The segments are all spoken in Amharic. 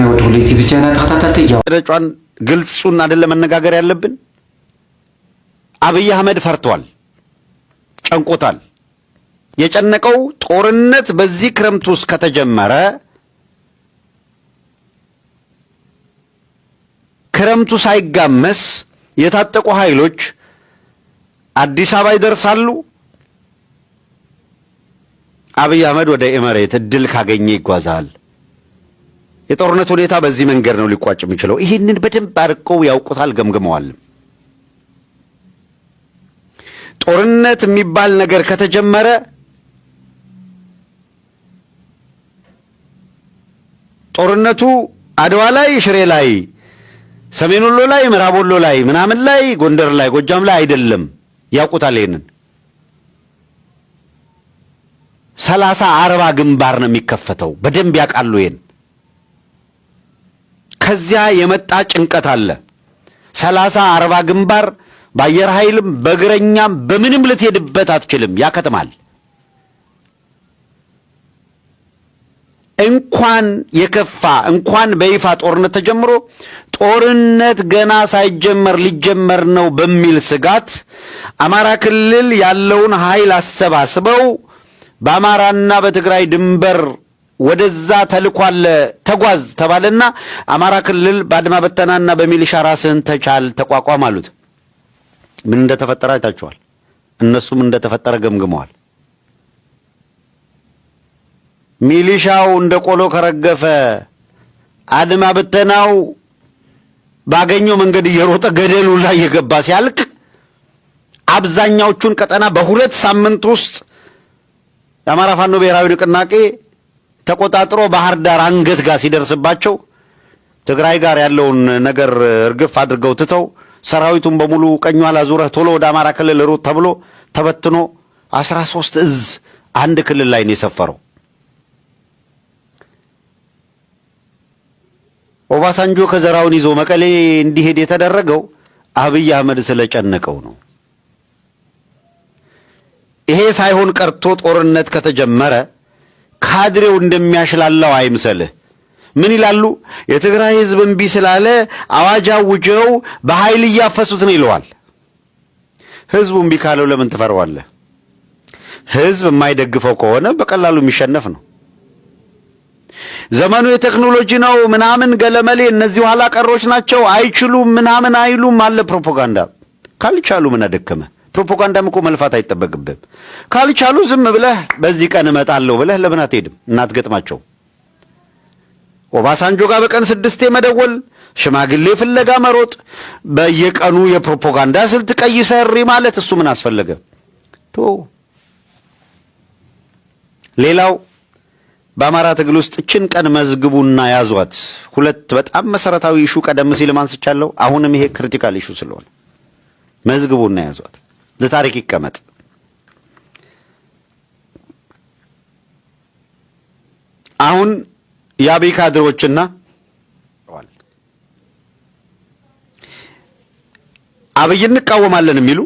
ወደ ሁለት ብቻ ተከታተልተ ይያው ረጫን ግልጹን አይደለም መነጋገር ያለብን። አብይ አህመድ ፈርቷል፣ ጨንቆታል። የጨነቀው ጦርነት በዚህ ክረምት ውስጥ ከተጀመረ ክረምቱ ሳይጋመስ የታጠቁ ኃይሎች አዲስ አበባ ይደርሳሉ። አብይ አህመድ ወደ ኤመሬት እድል ካገኘ ይጓዛል። የጦርነት ሁኔታ በዚህ መንገድ ነው ሊቋጭ የሚችለው። ይህንን በደንብ አድርገው ያውቁታል፣ ገምግመዋል። ጦርነት የሚባል ነገር ከተጀመረ ጦርነቱ አድዋ ላይ፣ ሽሬ ላይ፣ ሰሜን ወሎ ላይ፣ ምዕራብ ወሎ ላይ፣ ምናምን ላይ፣ ጎንደር ላይ፣ ጎጃም ላይ አይደለም። ያውቁታል። ይሄንን 30-40 ግንባር ነው የሚከፈተው። በደንብ ያውቃሉ ይሄን። ከዚያ የመጣ ጭንቀት አለ። 30-40 ግንባር በአየር ኃይልም በእግረኛም በምንም ልትሄድበት አትችልም። ያከትማል። እንኳን የከፋ እንኳን በይፋ ጦርነት ተጀምሮ ጦርነት ገና ሳይጀመር ሊጀመር ነው በሚል ስጋት አማራ ክልል ያለውን ኃይል አሰባስበው በአማራና በትግራይ ድንበር ወደዛ ተልኳል፣ ተጓዝ ተባለና አማራ ክልል በአድማ በተናና በሚሊሻ ራስህን ተቻል፣ ተቋቋም አሉት። ምን እንደተፈጠረ አይታችኋል። እነሱም እንደተፈጠረ ገምግመዋል። ሚሊሻው እንደ ቆሎ ከረገፈ፣ አድማ በተናው ባገኘው መንገድ እየሮጠ ገደሉ ላይ የገባ ሲያልቅ አብዛኛዎቹን ቀጠና በሁለት ሳምንት ውስጥ የአማራ ፋኖ ብሔራዊ ንቅናቄ ተቆጣጥሮ ባህር ዳር አንገት ጋር ሲደርስባቸው ትግራይ ጋር ያለውን ነገር እርግፍ አድርገው ትተው ሰራዊቱን በሙሉ ቀኙ አላዙረህ ቶሎ ወደ አማራ ክልል ሩጥ ተብሎ ተበትኖ 13 እዝ አንድ ክልል ላይ ነው የሰፈረው። ኦባሳንጆ ከዘራውን ይዞ መቀሌ እንዲሄድ የተደረገው አብይ አህመድ ስለጨነቀው ነው። ይሄ ሳይሆን ቀርቶ ጦርነት ከተጀመረ ካድሬው እንደሚያሽላላው አይምሰልህ። ምን ይላሉ? የትግራይ ህዝብ እምቢ ስላለ አዋጅ አውጀው በኃይል እያፈሱት ነው ይለዋል። ህዝቡ እምቢ ካለው ለምን ትፈርዋለህ? ህዝብ የማይደግፈው ከሆነ በቀላሉ የሚሸነፍ ነው። ዘመኑ የቴክኖሎጂ ነው ምናምን ገለመሌ፣ እነዚህ ኋላ ቀሮች ናቸው አይችሉም ምናምን አይሉም አለ ፕሮፓጋንዳ። ካልቻሉ ምን አደከመ? ፕሮፓጋንዳም እኮ መልፋት አይጠበቅብህም። ካልቻሉ ዝም ብለህ በዚህ ቀን እመጣለሁ ብለህ ለምን አትሄድም? እናትገጥማቸው። ኦባሳንጆ ጋር በቀን 6 መደወል፣ ሽማግሌ ፍለጋ መሮጥ፣ በየቀኑ የፕሮፓጋንዳ ስልት ቀይሰሪ ማለት እሱ ምን አስፈለገ? ሌላው በአማራ ትግል ውስጥ እችን ቀን መዝግቡና ያዟት። ሁለት በጣም መሰረታዊ ኢሹ ቀደም ሲል ማንስቻለሁ። አሁንም ይሄ ክሪቲካል ኢሹ ስለሆነ መዝግቡና ያዟት፣ ለታሪክ ይቀመጥ። አሁን የአብይ ካድሮችና አብይ እንቃወማለን የሚሉ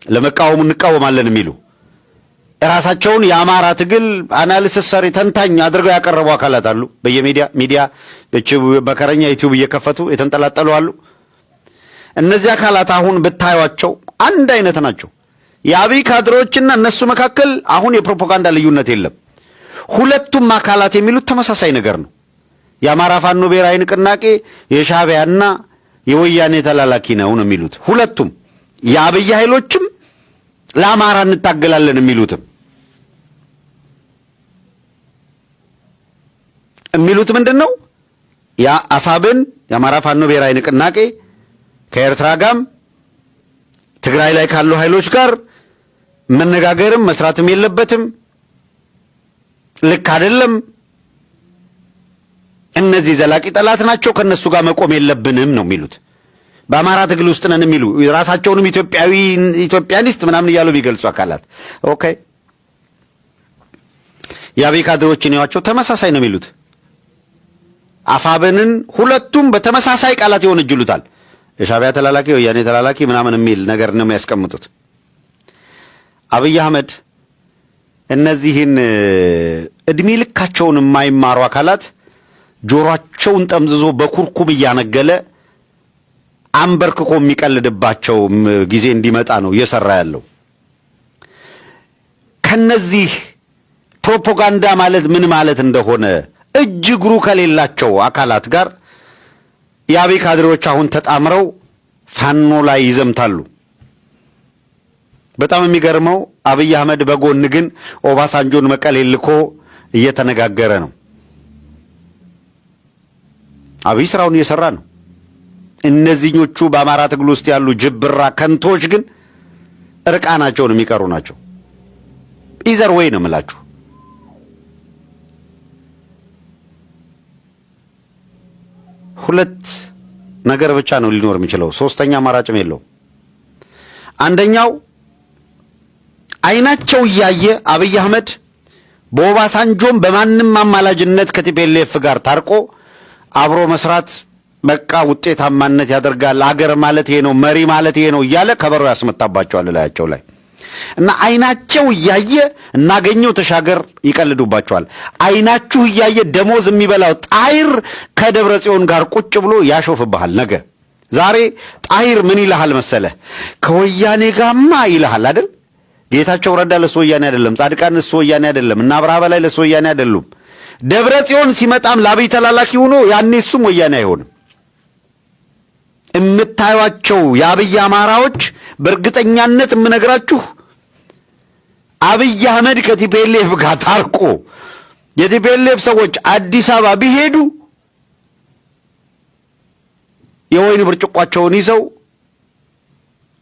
ለመቃወሙ እንቃወማለን የሚሉ ራሳቸውን የአማራ ትግል አናሊሲስ ሰሪ ተንታኝ አድርገው ያቀረቡ አካላት አሉ። በየሚዲያ በከረኛ ዩቲዩብ እየከፈቱ የተንጠላጠሉ አሉ። እነዚህ አካላት አሁን ብታዩቸው አንድ አይነት ናቸው። የአብይ ካድሮችና እነሱ መካከል አሁን የፕሮፓጋንዳ ልዩነት የለም። ሁለቱም አካላት የሚሉት ተመሳሳይ ነገር ነው። የአማራ ፋኖ ብሔራዊ ንቅናቄ የሻዕቢያና የወያኔ ተላላኪ ነው የሚሉት ሁለቱም። የአብይ ኃይሎችም ለአማራ እንታገላለን የሚሉት ምንድነው? ያ አፋብን የአማራ ፋኖ ብሔራዊ ንቅናቄ ከኤርትራ ጋርም ትግራይ ላይ ካሉ ኃይሎች ጋር መነጋገርም መስራትም የለበትም፣ ልክ አይደለም፣ እነዚህ ዘላቂ ጠላት ናቸው፣ ከነሱ ጋር መቆም የለብንም ነው የሚሉት። በአማራ ትግል ውስጥ ነን የሚሉ ራሳቸውንም ኢትዮጵያኒስት ምናምን እያሉ የሚገልጹ አካላት ኦኬ። የአብይ ካድሮችን ያዋቸው ተመሳሳይ ነው የሚሉት። አፋብንን ሁለቱም በተመሳሳይ ቃላት ይወነጅሉታል። የሻዕቢያ ተላላኪ፣ የወያኔ ተላላኪ ምናምን የሚል ነገር ነው የሚያስቀምጡት። አብይ አህመድ እነዚህን እድሜ ልካቸውን የማይማሩ አካላት ጆሮአቸውን ጠምዝዞ በኩርኩም እያነገለ አንበርክኮ የሚቀልድባቸው ጊዜ እንዲመጣ ነው እየሰራ ያለው። ከነዚህ ፕሮፓጋንዳ ማለት ምን ማለት እንደሆነ እጅ እግሩ ከሌላቸው አካላት ጋር የአብይ ካድሬዎች አሁን ተጣምረው ፋኖ ላይ ይዘምታሉ። በጣም የሚገርመው አብይ አህመድ በጎን ግን ኦባሳንጆን መቀሌ ልኮ እየተነጋገረ ነው። አብይ ስራውን እየሰራ ነው። እነዚህኞቹ በአማራ ትግል ውስጥ ያሉ ጅብራ ከንቶች ግን እርቃናቸውን የሚቀሩ ናቸው። ኢዘር ወይ ነው የምላችሁ። ሁለት ነገር ብቻ ነው ሊኖር የሚችለው፣ ሶስተኛ አማራጭም የለውም። አንደኛው አይናቸው እያየ አብይ አህመድ በኦባሳንጆም በማንም አማላጅነት ከቲፒኤልኤፍ ጋር ታርቆ አብሮ መስራት በቃ ውጤታማነት ያደርጋል፣ አገር ማለት ይሄ ነው፣ መሪ ማለት ይሄ ነው እያለ ከበሮ ያስመጣባቸዋል ላያቸው ላይ እና አይናቸው እያየ እናገኘው ተሻገር ይቀልዱባቸዋል። አይናችሁ እያየ ደሞዝ የሚበላው ጣይር ከደብረ ጽዮን ጋር ቁጭ ብሎ ያሾፍብሃል። ነገ ዛሬ ጣይር ምን ይልሃል መሰለህ? ከወያኔ ጋማ ይልሃል አይደል? ጌታቸው ረዳ ለሱ ወያኔ አይደለም፣ ጻድቃን ለሱ ወያኔ አይደለም፣ እና አብርሃ በላይ ለሱ ወያኔ አይደሉም። ደብረ ጽዮን ሲመጣም ለአብይ ተላላኪ ሆኖ ያኔ እሱም ወያኔ አይሆንም። የምታዩቸው የአብይ አማራዎች በእርግጠኛነት የምነግራችሁ አብይ አህመድ ከቲፒኤልኤፍ ጋር ታርቆ የቲፒኤልኤፍ ሰዎች አዲስ አበባ ቢሄዱ የወይን ብርጭቋቸውን ይዘው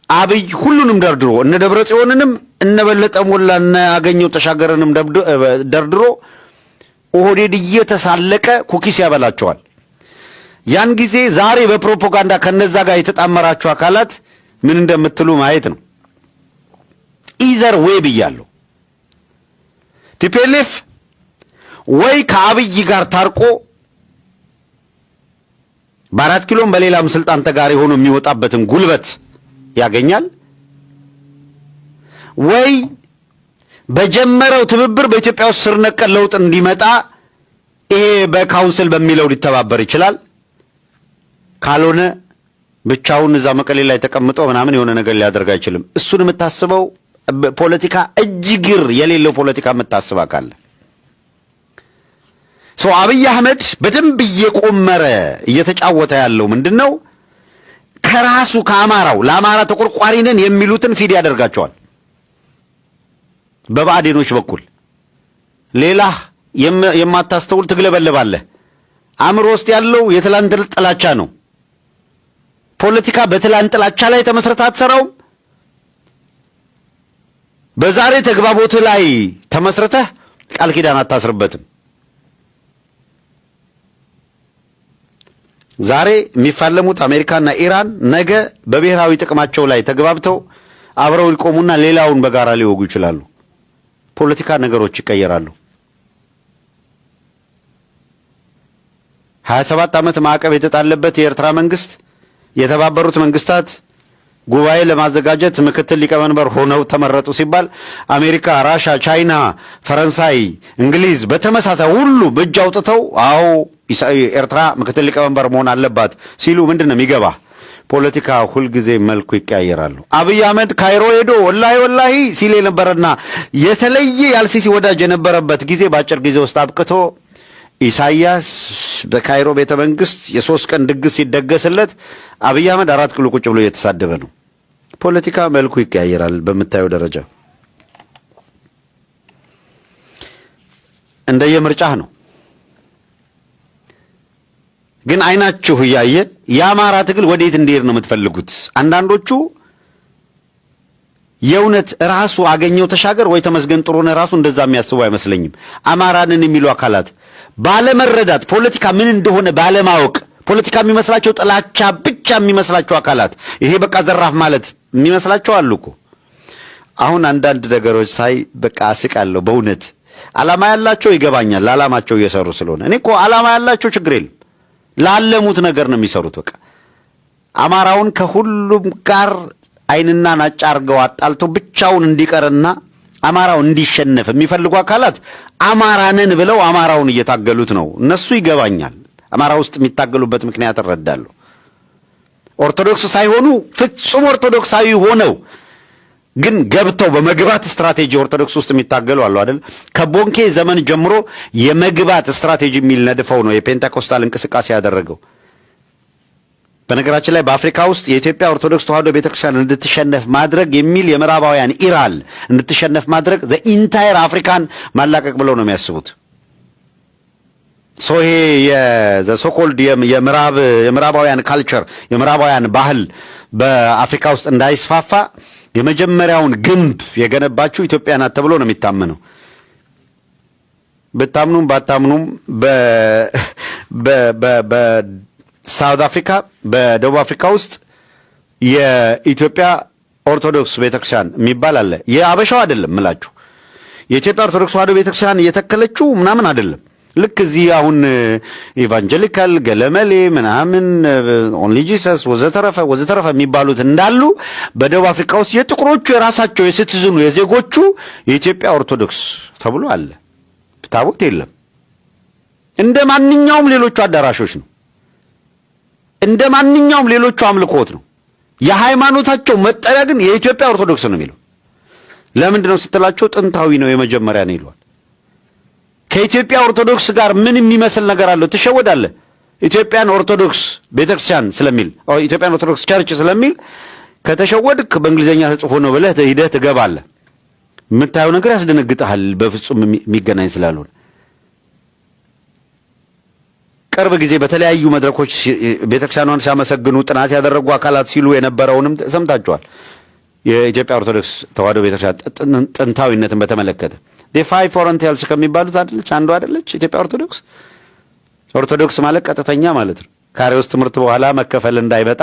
አብይ ሁሉንም ደርድሮ እነ ደብረ ጽዮንንም እነ በለጠ ሞላ እነ አገኘው ተሻገረንም ደርድሮ ኦህዴድ እየተሳለቀ ኩኪስ ያበላቸዋል። ያን ጊዜ ዛሬ በፕሮፓጋንዳ ከነዛ ጋር የተጣመራችሁ አካላት ምን እንደምትሉ ማየት ነው። ኢዘር ወይ ብያለሁ። ቲፒኤልኤፍ ወይ ከአብይ ጋር ታርቆ በአራት ኪሎም በሌላም ስልጣን ተጋሪ ሆኖ የሚወጣበትን ጉልበት ያገኛል፣ ወይ በጀመረው ትብብር በኢትዮጵያ ውስጥ ስር ነቀል ለውጥ እንዲመጣ ይሄ በካውንስል በሚለው ሊተባበር ይችላል። ካልሆነ ብቻውን እዛ መቀሌ ላይ ተቀምጦ ምናምን የሆነ ነገር ሊያደርግ አይችልም። እሱን የምታስበው ፖለቲካ እጅግር የሌለው ፖለቲካ የምታስብ አካል ሰው አብይ አህመድ በደንብ እየቆመረ እየተጫወተ ያለው ምንድነው? ከራሱ ከአማራው ለአማራ ተቆርቋሪ ነን የሚሉትን ፊድ ያደርጋቸዋል በባዕዴኖች በኩል። ሌላ የማታስተውል ትግለበለባለህ። አእምሮ ውስጥ ያለው የትላንት ጥላቻ ነው። ፖለቲካ በትላንት ጥላቻ ላይ ተመስርታ አትሰራውም። በዛሬ ተግባቦት ላይ ተመስርተህ ቃል ኪዳን አታስርበትም። ዛሬ የሚፋለሙት አሜሪካና ኢራን ነገ በብሔራዊ ጥቅማቸው ላይ ተግባብተው አብረው ሊቆሙና ሌላውን በጋራ ሊወጉ ይችላሉ። ፖለቲካ ነገሮች ይቀየራሉ። 27 ዓመት ማዕቀብ የተጣለበት የኤርትራ መንግስት የተባበሩት መንግስታት ጉባኤ ለማዘጋጀት ምክትል ሊቀመንበር ሆነው ተመረጡ ሲባል አሜሪካ፣ ራሻ፣ ቻይና፣ ፈረንሳይ፣ እንግሊዝ በተመሳሳይ ሁሉ በእጅ አውጥተው አዎ ኤርትራ ምክትል ሊቀመንበር መሆን አለባት ሲሉ ምንድነው የሚገባ? ፖለቲካ ሁልጊዜ መልኩ ይቀያየራሉ። አብይ አህመድ ካይሮ ሄዶ ወላሂ ሲል የነበረና የተለየ የአልሲሲ ወዳጅ የነበረበት ጊዜ በአጭር ጊዜ ውስጥ አብቅቶ ኢሳያስ በካይሮ ቤተ መንግስት የ3 ቀን ድግስ ሲደገስለት አብይ አህመድ 4 ኪሎ ቁጭ ብሎ እየተሳደበ ነው። ፖለቲካ መልኩ ይቀያየራል። በምታየው ደረጃ እንደየምርጫህ ነው። ግን አይናችሁ እያየ የአማራ ትግል ወዴት እንዲሄድ ነው የምትፈልጉት? አንዳንዶቹ የእውነት ራሱ አገኘው ተሻገር ወይ ተመስገን ጥሩነህ ራሱ እንደዛ የሚያስቡ አይመስለኝም። አማራንን የሚሉ አካላት ባለመረዳት ፖለቲካ ምን እንደሆነ ባለማወቅ ፖለቲካ የሚመስላቸው ጥላቻ ብቻ የሚመስላቸው አካላት ይሄ በቃ ዘራፍ ማለት የሚመስላቸው አሉ እኮ። አሁን አንዳንድ ነገሮች ሳይ በቃ አስቃለሁ በእውነት። ዓላማ ያላቸው ይገባኛል፣ ለዓላማቸው እየሰሩ ስለሆነ። እኔ እኮ ዓላማ ያላቸው ችግር የለም፣ ላለሙት ነገር ነው የሚሰሩት። በቃ አማራውን ከሁሉም ጋር አይንና ናጫ አርገው አጣልተው ብቻውን እንዲቀርና አማራው እንዲሸነፍ የሚፈልጉ አካላት አማራንን ብለው አማራውን እየታገሉት ነው። እነሱ ይገባኛል፣ አማራ ውስጥ የሚታገሉበት ምክንያት እረዳለሁ። ኦርቶዶክስ ሳይሆኑ ፍጹም ኦርቶዶክሳዊ ሆነው ግን ገብተው በመግባት ስትራቴጂ ኦርቶዶክስ ውስጥ የሚታገሉ አሉ አይደል? ከቦንኬ ዘመን ጀምሮ የመግባት ስትራቴጂ የሚል ነድፈው ነው የፔንቴኮስታል እንቅስቃሴ ያደረገው። በነገራችን ላይ በአፍሪካ ውስጥ የኢትዮጵያ ኦርቶዶክስ ተዋሕዶ ቤተክርስቲያን እንድትሸነፍ ማድረግ የሚል የምዕራባውያን ኢራል እንድትሸነፍ ማድረግ ዘ ኢንታየር አፍሪካን ማላቀቅ ብለው ነው የሚያስቡት። ይሄ የሶኮልድ የምዕራባውያን ካልቸር የምዕራባውያን ባህል በአፍሪካ ውስጥ እንዳይስፋፋ የመጀመሪያውን ግንብ የገነባችው ኢትዮጵያ ናት ተብሎ ነው የሚታመነው። ብታምኑም ባታምኑም በሳውዝ አፍሪካ በደቡብ አፍሪካ ውስጥ የኢትዮጵያ ኦርቶዶክስ ቤተክርስቲያን የሚባል አለ። የአበሻው አይደለም ምላችሁ የኢትዮጵያ ኦርቶዶክስ ተዋሕዶ ቤተክርስቲያን እየተከለችው ምናምን አይደለም። ልክ እዚህ አሁን ኢቫንጀሊካል ገለመሌ ምናምን ኦንሊ ጂሰስ ወዘተረፈ የሚባሉት እንዳሉ በደቡብ አፍሪካ ውስጥ የጥቁሮቹ የራሳቸው የሲቲዝኑ የዜጎቹ የኢትዮጵያ ኦርቶዶክስ ተብሎ አለ። ታቦት የለም። እንደ ማንኛውም ሌሎቹ አዳራሾች ነው። እንደ ማንኛውም ሌሎቹ አምልኮት ነው። የሃይማኖታቸው መጠሪያ ግን የኢትዮጵያ ኦርቶዶክስ ነው የሚለው። ለምንድን ነው ስትላቸው ጥንታዊ ነው የመጀመሪያ ነው ይሏል። ከኢትዮጵያ ኦርቶዶክስ ጋር ምን የሚመስል ነገር አለው? ትሸወዳለህ። ኢትዮጵያን ኦርቶዶክስ ቤተክርስቲያን ስለሚል ኢትዮጵያን ኦርቶዶክስ ቸርች ስለሚል ከተሸወድክ በእንግሊዝኛ ተጽፎ ነው ብለህ ሂደህ ትገባለህ። የምታየው ነገር ያስደነግጥሃል። በፍጹም የሚገናኝ ስላልሆነ ቅርብ ጊዜ በተለያዩ መድረኮች ቤተክርስቲያኗን ሲያመሰግኑ ጥናት ያደረጉ አካላት ሲሉ የነበረውንም ሰምታችኋል። የኢትዮጵያ ኦርቶዶክስ ተዋሕዶ ቤተክርስቲያን ጥንታዊነትን በተመለከተ ፋይቭ ኦሪየንታልስ ከሚባሉት አይደለች አንዱ አይደለች ኢትዮጵያ ኦርቶዶክስ። ኦርቶዶክስ ማለት ቀጥተኛ ማለት ነው። ከአርዮስ ትምህርት በኋላ መከፈል እንዳይመጣ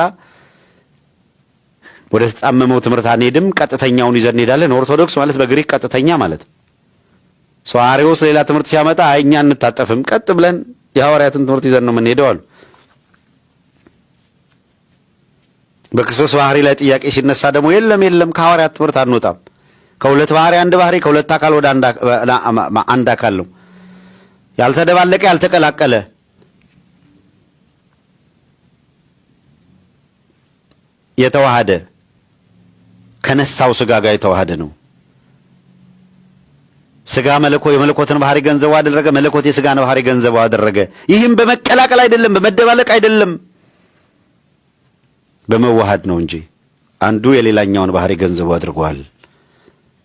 ወደ ተጣመመው ትምህርት አንሄድም፣ ቀጥተኛውን ይዘን እንሄዳለን። ኦርቶዶክስ ማለት በግሪክ ቀጥተኛ ማለት ነው። አርዮስ ሌላ ትምህርት ሲያመጣ እኛ እንታጠፍም፣ ቀጥ ብለን የሐዋርያትን ትምህርት ይዘን ነው የምንሄደው አሉ። በክርስቶስ ባህሪ ላይ ጥያቄ ሲነሳ ደግሞ የለም ከሐዋርያት ትምህርት አንወጣም። ከሁለት ባህሪ አንድ ባህሪ፣ ከሁለት አካል ወደ አንድ አካል ነው። ያልተደባለቀ ያልተቀላቀለ የተዋሃደ ከነሳው ስጋ ጋር የተዋሃደ ነው። ስጋ የመለኮትን ባህሪ ገንዘቡ አደረገ፣ መለኮት የስጋን ባህሪ ገንዘቡ አደረገ። ይህም በመቀላቀል አይደለም፣ በመደባለቅ አይደለም፣ በመዋሃድ ነው እንጂ አንዱ የሌላኛውን ባህሪ ገንዘቡ አድርጓል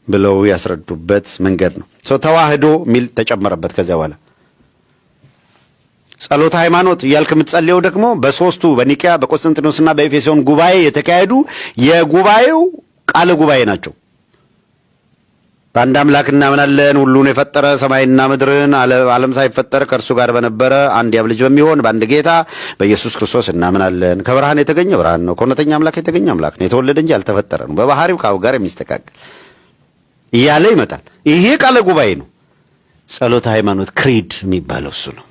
ብለው ያስረዱበት መንገድ ነው። ተዋህዶ ሚል ተጨመረበት። ከዚያ በኋላ ጸሎተ ሃይማኖት እያልክ የምትጸልየው ደግሞ በሶስቱ በኒቂያ በቆስጠንጢኖስና በኤፌሶን ጉባኤ የተካሄዱ የጉባኤው ቃለ ጉባኤ ናቸው። በአንድ አምላክ እናምናለን፣ ሁሉን የፈጠረ ሰማይና ምድርን ዓለም ሳይፈጠር ከእርሱ ጋር በነበረ አንድ ያብ ልጅ በሚሆን በአንድ ጌታ በኢየሱስ ክርስቶስ እናምናለን። ከብርሃን የተገኘ ብርሃን ነው፣ ከእውነተኛ አምላክ የተገኘ አምላክ ነው፣ የተወለደ እንጂ ያልተፈጠረ ነው፣ በባህሪው ከአብ ጋር የሚስተካከል እያለ ይመጣል። ይሄ ቃለ ጉባኤ ነው። ጸሎተ ሃይማኖት ክሪድ የሚባለው እሱ ነው።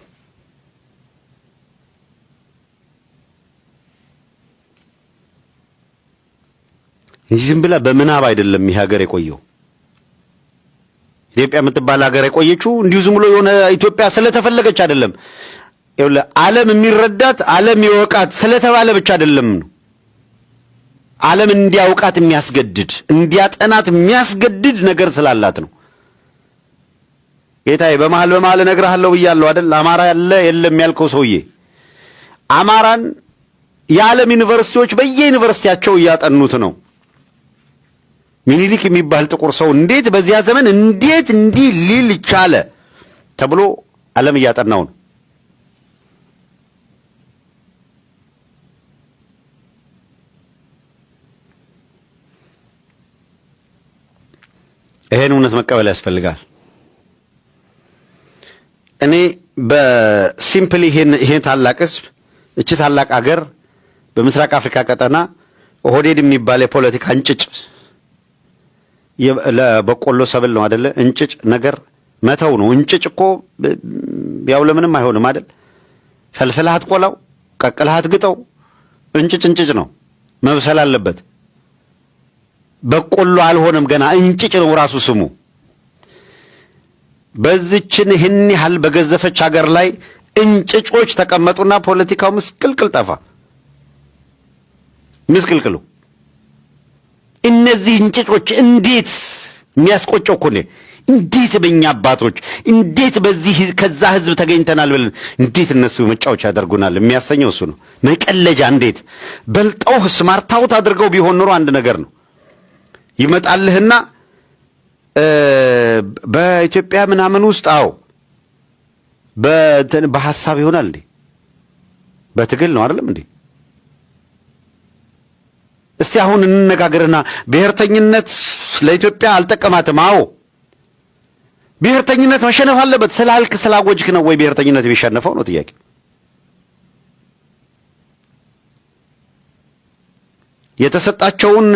ዝም ብላ በምናብ አይደለም ይህ ሀገር የቆየው። ኢትዮጵያ የምትባል ሀገር የቆየችው እንዲሁ ዝም ብሎ የሆነ ኢትዮጵያ ስለተፈለገች አይደለም። ዓለም የሚረዳት ዓለም ይወቃት ስለተባለ ብቻ አይደለም ነው። ዓለም እንዲያውቃት የሚያስገድድ እንዲያጠናት የሚያስገድድ ነገር ስላላት ነው። ጌታዬ በመሃል እነግርሃለሁ ብያለሁ አይደል? አማራ ያለ የለም ያልከው ሰውዬ አማራን የዓለም ዩኒቨርሲቲዎች በየዩኒቨርሲቲያቸው እያጠኑት ነው። ሚኒሊክ የሚባል ጥቁር ሰው እንዴት በዚያ ዘመን እንዴት እንዲህ ሊል ቻለ ተብሎ ዓለም እያጠናው ነው። ይሄን እውነት መቀበል ያስፈልጋል። እኔ በሲምፕሊ ይሄን ታላቅ ህዝብ እቺ ታላቅ አገር በምስራቅ አፍሪካ ቀጠና ኦህዴድ የሚባል የፖለቲካ እንጭጭ ለበቆሎ ሰብል ነው አይደለ? እንጭጭ ነገር መተው ነው። እንጭጭ እኮ ያው ለምንም አይሆንም አይደል? ፈልፍለህ አትቆላው፣ ቀቅለህ አትግጠው። እንጭጭ እንጭጭ ነው፣ መብሰል አለበት። በቆሎ አልሆነም ገና እንጭጭ ነው ራሱ ስሙ። በዚችን ይህን ያህል በገዘፈች ሀገር ላይ እንጭጮች ተቀመጡና ፖለቲካው ምስቅልቅል ጠፋ። ምስቅልቅሉ እነዚህ እንጭጮች እንዴት የሚያስቆጨው እኮ ነው። እንዴት በእኛ አባቶች እንዴት በዚህ ከዛ ህዝብ ተገኝተናል ብለን እንዴት እነሱ መጫወቻ ያደርጉናል የሚያሰኘው እሱ ነው። መቀለጃ እንዴት በልጠው ስማርት አውት አድርገው ቢሆን ኑሮ አንድ ነገር ነው። ይመጣልህና በኢትዮጵያ ምናምን ውስጥ በሐሳብ ይሆናል እንዴ? በትግል ነው አይደለም እንዴ? እስቲ አሁን እንነጋገርና ብሔርተኝነት ለኢትዮጵያ አልጠቀማትም። ብሔርተኝነት መሸነፍ አለበት ስላልክ ስላወጅክ ነው ወይ ብሔርተኝነት የሚሸነፈው ነው ጥያቄ። የተሰጣቸውን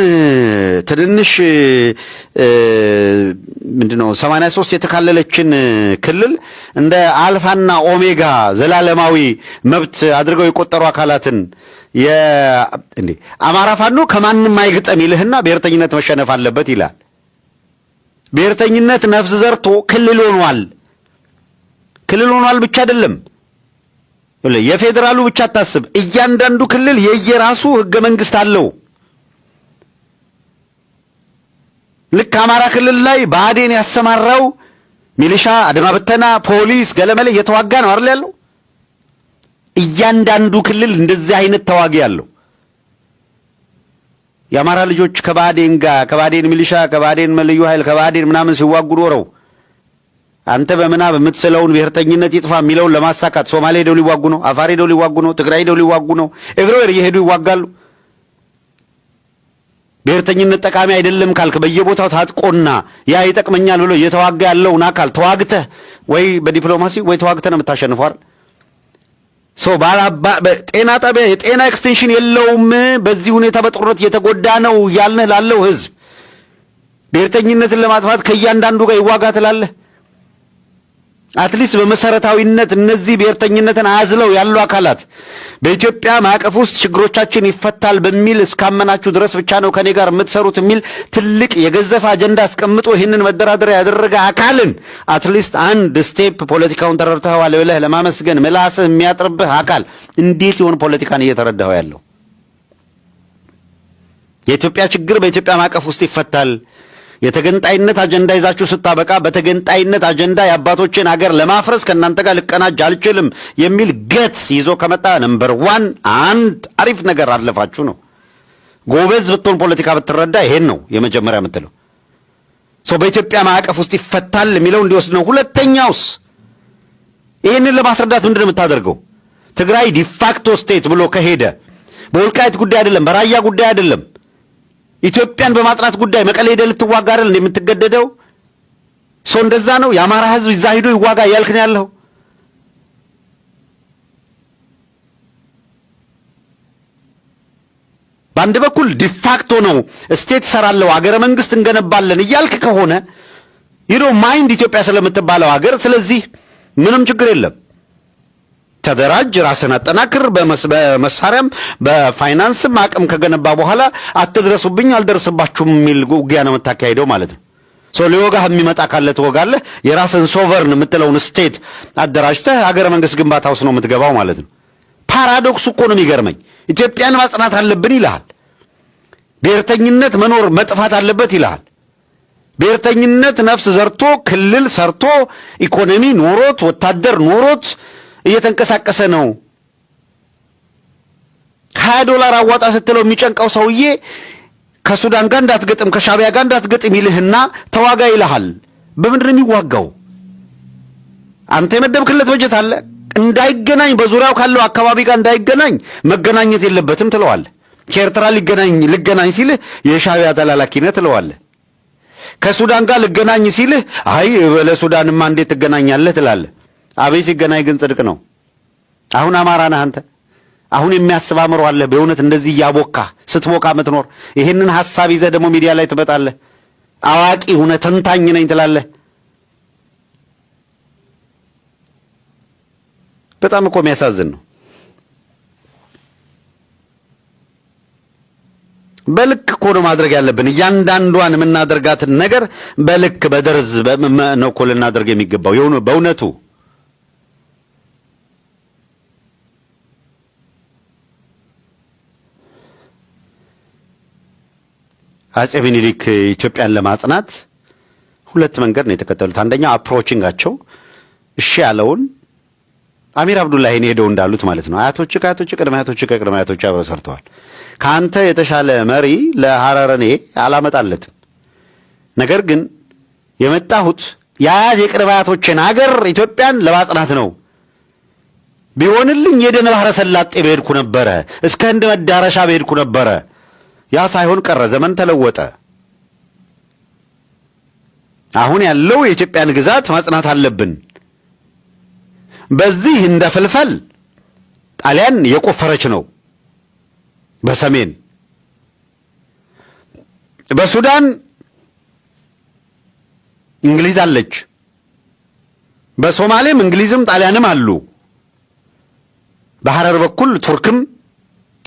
ትንንሽ ምንድነው 83 የተካለለችን ክልል እንደ አልፋና ኦሜጋ ዘላለማዊ መብት አድርገው የቆጠሩ አካላትን እንዴ አማራ ፋኖ ከማንም አይግጠም ይልህና ብሔርተኝነት መሸነፍ አለበት ይላል። ብሔርተኝነት ነፍስ ዘርቶ ክልል ሆኗል። ክልል ሆኗል ብቻ አይደለም፣ የፌዴራሉ ብቻ አታስብ። እያንዳንዱ ክልል የየራሱ ህገ መንግስት አለው። ልክ አማራ ክልል ላይ ብአዴን ያሰማራው ሚሊሻ፣ አድማ በተና፣ ፖሊስ፣ ገለመለ እየተዋጋ ነው አይደል ያለው። እያንዳንዱ ክልል እንደዚህ አይነት ተዋጊ አለው። የአማራ ልጆች ከባዴን ጋር ከባዴን ሚሊሻ ከባዴን መልዩ ኃይል ከባዴን ምናምን ሲዋጉ ኖረው አንተ በምናብ የምትስለውን ብሔርተኝነት ይጥፋ የሚለውን ለማሳካት ሶማሌ ሄደው ሊዋጉ ነው፣ አፋር ሄደው ሊዋጉ ነው፣ ትግራይ ሄደው ሊዋጉ ነው። ኤቭሪዌር እየሄዱ ይዋጋሉ። ብሔርተኝነት ጠቃሚ አይደለም ካልክ በየቦታው ታጥቆና ያ ይጠቅመኛል ብሎ እየተዋጋ ያለውን አካል ተዋግተህ ወይ በዲፕሎማሲ ወይ ተዋግተህ ነው የምታሸንፈው አይደል? ጤና ጣቢያ የጤና ኤክስቴንሽን የለውም። በዚህ ሁኔታ በጦርነት እየተጎዳ ነው ያልነህ ላለው ህዝብ ብሔርተኝነትን ለማጥፋት ከእያንዳንዱ ጋር ይዋጋ ትላለህ። አትሊስት በመሰረታዊነት እነዚህ ብሔርተኝነትን አዝለው ያሉ አካላት በኢትዮጵያ ማዕቀፍ ውስጥ ችግሮቻችን ይፈታል በሚል እስካመናችሁ ድረስ ብቻ ነው ከኔ ጋር የምትሰሩት የሚል ትልቅ የገዘፈ አጀንዳ አስቀምጦ ይህንን መደራደሪያ ያደረገ አካልን አትሊስት አንድ ስቴፕ ፖለቲካውን ተረድተኸዋል ብለህ ለማመስገን ምላስህ የሚያጥርብህ አካል እንዴት ይሆን ፖለቲካን እየተረዳኸው ያለው? የኢትዮጵያ ችግር በኢትዮጵያ ማዕቀፍ ውስጥ ይፈታል። የተገንጣይነት አጀንዳ ይዛችሁ ስታበቃ በተገንጣይነት አጀንዳ የአባቶችን አገር ለማፍረስ ከእናንተ ጋር ልቀናጅ አልችልም የሚል ገትስ ይዞ ከመጣ ነምበር 1 አንድ አሪፍ ነገር አለፋችሁ ነው። ጎበዝ ብትሆን ፖለቲካ ብትረዳ ይሄን ነው የመጀመሪያ የምትለው። በኢትዮጵያ ማዕቀፍ ውስጥ ይፈታል የሚለው እንዲወስድ ነው። ሁለተኛውስ ይህንን ለማስረዳት ምንድን ነው የምታደርገው? ትግራይ ዲፋክቶ ስቴት ብሎ ከሄደ በወልቃይት ጉዳይ አይደለም፣ በራያ ጉዳይ አይደለም፣ ኢትዮጵያን በማጥናት ጉዳይ መቀሌ ሄደህ ልትዋጋ አይደል የምትገደደው? እንደዛ ነው። የአማራ ህዝብ እዛ ሄዶ ይዋጋ እያልክ ነው ያለው። በአንድ በኩል ዲፋክቶ ነው ስቴት ሰራለው አገረ መንግስት እንገነባለን እያልክ ከሆነ ማይንድ ኢትዮጵያ ስለምትባለው ሀገር፣ ስለዚህ ምንም ችግር የለም። ተደራጅ፣ ራስን አጠናክር፣ በመሳሪያም በፋይናንስም አቅም ከገነባ በኋላ አትድረሱብኝ አልደርስባችሁም የሚል ውጊያ ነው የምታካሄደው ማለት ነው። ሊወጋህ የሚመጣ ካለ ትወጋለህ። የራስን ሶቨርን የምትለውን ስቴት አደራጅተህ ሀገረ መንግስት ግንባታ ውስጥ ነው የምትገባው ማለት ነው። ፓራዶክሱ እኮ ነው የሚገርመኝ። ኢትዮጵያን ማጽናት አለብን ይልሃል። ብሔርተኝነት መኖር መጥፋት አለበት ይልሃል። ብሔርተኝነት ነፍስ ዘርቶ ክልል ሰርቶ ኢኮኖሚ ኖሮት ወታደር ኖሮት እየተንቀሳቀሰ ነው። $20 አዋጣ ስትለው የሚጨንቀው ሰውዬ ከሱዳን ጋር እንዳትገጥም ከሻቢያ ጋር እንዳትገጥም ይልህና ተዋጋ ይልሃል። በምንድን ነው የሚዋጋው? አንተ የመደብክለት በጀት አለ እንዳይገናኝ፣ በዙሪያው ካለው አካባቢ ጋር እንዳይገናኝ መገናኘት የለበትም ትለዋለህ። ከኤርትራ ልገናኝ ሲልህ የሻቢያ ተላላኪ ነህ ትለዋለህ። ከሱዳን ጋር ልገናኝ ሲልህ አይ ለሱዳንማ እንዴት ትገናኛለህ ትላለህ። አቤት ሲገናኝ ግን ጽድቅ ነው። አሁን አማራ ነህ አንተ። አሁን የሚያስብ አእምሮ አለህ። በእውነት እንደዚህ እያቦካ ስትቦካ ምትኖር ይህንን ሐሳብ ይዘህ ደግሞ ሚዲያ ላይ ትመጣለህ። አዋቂ ሆነ ተንታኝ ነኝ ትላለህ። በጣም እኮ የሚያሳዝን ነው። በልክ እኮ ነው ማድረግ ያለብን። እያንዳንዷን የምናደርጋትን ነገር በልክ በደርዝ ነው እኮ ልናደርግ የሚገባው በእውነቱ አጼ ሚኒሊክ ኢትዮጵያን ለማጽናት ሁለት መንገድ ነው የተከተሉት። አንደኛ አፕሮቺንጋቸው እሺ ያለውን አሚር አብዱላሂን ሄደው እንዳሉት ማለት ነው። አያቶች ቅድመ አያቶች አብረው ሰርተዋል። ካንተ የተሻለ መሪ ለሐረረኔ አላመጣለትም። ነገር ግን የመጣሁት የአያት የቅድመ አያቶችን ሀገር ኢትዮጵያን ለማጽናት ነው። ቢሆንልኝ የደን ባህረ ሰላጤ በሄድኩ ነበረ፣ እስከ ህንድ መዳረሻ በሄድኩ ነበረ። ያ ሳይሆን ቀረ። ዘመን ተለወጠ። አሁን ያለው የኢትዮጵያን ግዛት ማጽናት አለብን። በዚህ እንደ ፍልፈል ጣሊያን የቆፈረች ነው። በሰሜን በሱዳን እንግሊዝ አለች። በሶማሌም እንግሊዝም ጣሊያንም አሉ። በሐረር በኩል ቱርክም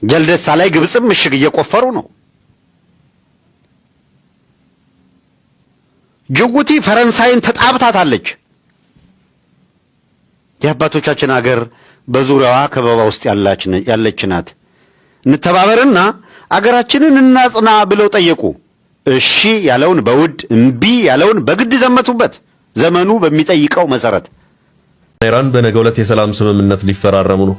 ጀልደሳ ላይ ግብጽም ምሽግ እየቆፈሩ ነው። ጅቡቲ ፈረንሳይን ተጣብታታለች። የአባቶቻችን ሀገር በዙሪያዋ ከበባ ውስጥ ያለች ናት። እንተባበርና አገራችንን እናጽና ብለው ጠየቁ። እሺ ያለውን በውድ እምቢ ያለውን በግድ ዘመቱበት፣ ዘመኑ በሚጠይቀው መሰረት። ኢራን በነገው ዕለት የሰላም ስምምነት ሊፈራረሙ ነው።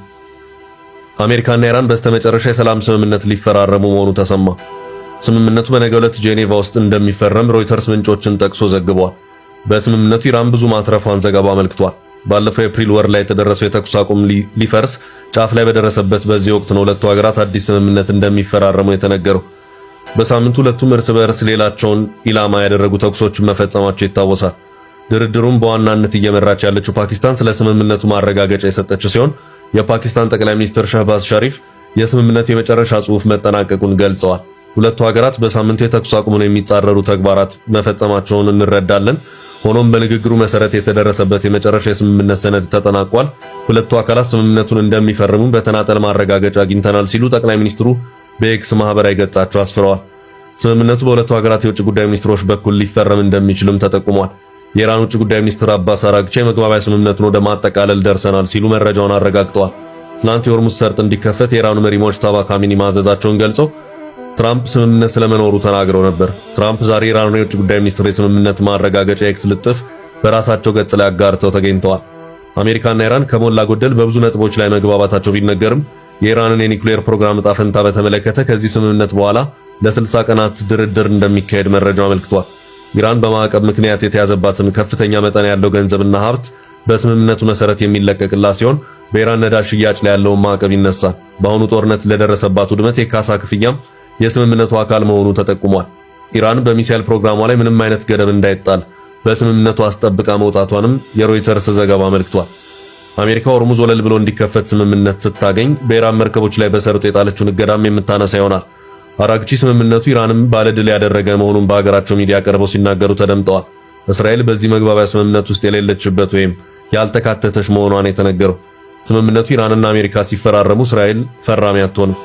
አሜሪካና ኢራን በስተመጨረሻ የሰላም ስምምነት ሊፈራረሙ መሆኑ ተሰማ። ስምምነቱ በነገው ዕለት ጄኔቫ ውስጥ እንደሚፈረም ሮይተርስ ምንጮችን ጠቅሶ ዘግቧል። በስምምነቱ ኢራን ብዙ ማትረፏን ዘገባ አመልክቷል። ባለፈው ኤፕሪል ወር ላይ የተደረሰው የተኩስ አቁም ሊፈርስ ጫፍ ላይ በደረሰበት በዚህ ወቅት ነው ሁለቱ ሀገራት አዲስ ስምምነት እንደሚፈራረሙ የተነገረው። በሳምንቱ ሁለቱም እርስ በእርስ ሌላቸውን ኢላማ ያደረጉ ተኩሶችን መፈጸማቸው ይታወሳል። ድርድሩን በዋናነት እየመራች ያለችው ፓኪስታን ስለ ስምምነቱ ማረጋገጫ የሰጠች ሲሆን የፓኪስታን ጠቅላይ ሚኒስትር ሻህባዝ ሸሪፍ የስምምነቱ የመጨረሻ ጽሑፍ መጠናቀቁን ገልጸዋል። ሁለቱ ሀገራት በሳምንቱ የተኩስ አቁሙን የሚጻረሩ ተግባራት መፈጸማቸውን እንረዳለን። ሆኖም በንግግሩ መሰረት የተደረሰበት የመጨረሻ የስምምነት ሰነድ ተጠናቋል። ሁለቱ አካላት ስምምነቱን እንደሚፈርሙ በተናጠል ማረጋገጫ አግኝተናል ሲሉ ጠቅላይ ሚኒስትሩ በኤክስ ማህበራዊ ገጻቸው አስፍረዋል። ስምምነቱ በሁለቱ ሀገራት የውጭ ጉዳይ ሚኒስትሮች በኩል ሊፈረም እንደሚችልም ተጠቁሟል። የኢራን ውጭ ጉዳይ ሚኒስትር አባስ አራግቺ የመግባቢያ ስምምነቱን ወደ ማጠቃለል ደርሰናል ሲሉ መረጃውን አረጋግጠዋል። ትናንት የሆርሙዝ ሰርጥ እንዲከፈት የኢራኑ መሪ ሙጅተባ ካሚኒ ማዘዛቸውን ገልጸው ትራምፕ ስምምነት ስለመኖሩ ተናግረው ነበር። ትራምፕ ዛሬ ኢራን የውጭ ጉዳይ ሚኒስትር የስምምነት ማረጋገጫ ኤክስ ልጥፍ በራሳቸው ገጽ ላይ አጋርተው ተገኝተዋል። አሜሪካና ኢራን ከሞላ ጎደል በብዙ ነጥቦች ላይ መግባባታቸው ቢነገርም የኢራንን የኒውክሌር ፕሮግራም ዕጣ ፈንታ በተመለከተ ከዚህ ስምምነት በኋላ ለ60 ቀናት ድርድር እንደሚካሄድ መረጃው አመልክቷል። ኢራን በማዕቀብ ምክንያት የተያዘባትን ከፍተኛ መጠን ያለው ገንዘብና ሀብት በስምምነቱ መሰረት የሚለቀቅላት ሲሆን በኢራን ነዳጅ ሽያጭ ላይ ያለውን ማዕቀብ ይነሳል። በአሁኑ ጦርነት ለደረሰባት ውድመት የካሳ ክፍያም የስምምነቱ አካል መሆኑ ተጠቁሟል። ኢራን በሚሳኤል ፕሮግራሟ ላይ ምንም አይነት ገደብ እንዳይጣል በስምምነቱ አስጠብቃ መውጣቷንም የሮይተርስ ዘገባ አመልክቷል። አሜሪካ ሆርሙዝ ወለል ብሎ እንዲከፈት ስምምነት ስታገኝ በኢራን መርከቦች ላይ በሰርጡ የጣለችውን እገዳም የምታነሳ ይሆናል። አራግቺ ስምምነቱ ኢራንም ባለድል ያደረገ መሆኑን በሀገራቸው ሚዲያ ቀርበው ሲናገሩ ተደምጠዋል። እስራኤል በዚህ መግባቢያ ስምምነት ውስጥ የሌለችበት ወይም ያልተካተተች መሆኗን የተነገረው። ስምምነቱ ኢራንና አሜሪካ ሲፈራረሙ እስራኤል ፈራሚ አትሆንም።